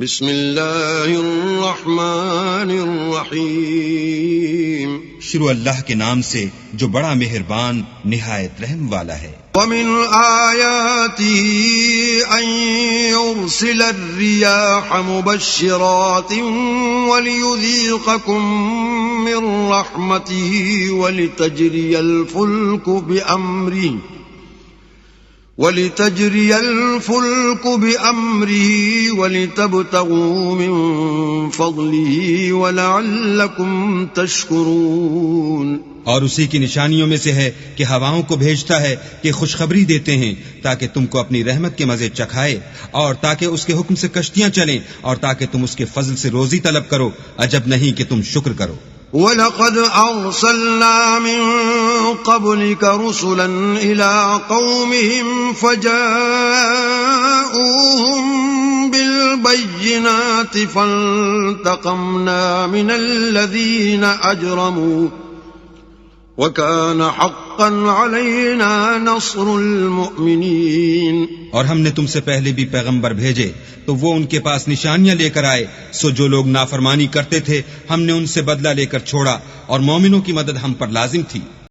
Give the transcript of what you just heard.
بسم اللہ الرحمن الرحیم شروع اللہ کے نام سے جو بڑا مہربان نہایت رحم والا ہے۔ ومن آیاته ان يرسل الرياح مبشرات وليذيقكم من رحمته ولتجري الفلك بأمره ولتبتغوا من فضله ولعلكم تشكرون۔ اور اسی کی نشانیوں میں سے ہے کہ ہواؤں کو بھیجتا ہے کہ خوشخبری دیتے ہیں تاکہ تم کو اپنی رحمت کے مزے چکھائے، اور تاکہ اس کے حکم سے کشتیاں چلیں، اور تاکہ تم اس کے فضل سے روزی طلب کرو، عجب نہیں کہ تم شکر کرو۔ وَلَقَدْ أَرْسَلْنَا مِن قَبْلِكَ رُسُلًا إِلَىٰ قَوْمِهِمْ فَجَاءُوهُم بِالْبَيِّنَاتِ فَانتَقَمْنَا مِنَ الَّذِينَ أَجْرَمُوا وَكَانَ حَقًّا عَلَيْنَا نَصْرُ الْمُؤْمِنِينَ۔ اور ہم نے تم سے پہلے بھی پیغمبر بھیجے تو وہ ان کے پاس نشانیاں لے کر آئے، سو جو لوگ نافرمانی کرتے تھے ہم نے ان سے بدلہ لے کر چھوڑا، اور مومنوں کی مدد ہم پر لازم تھی۔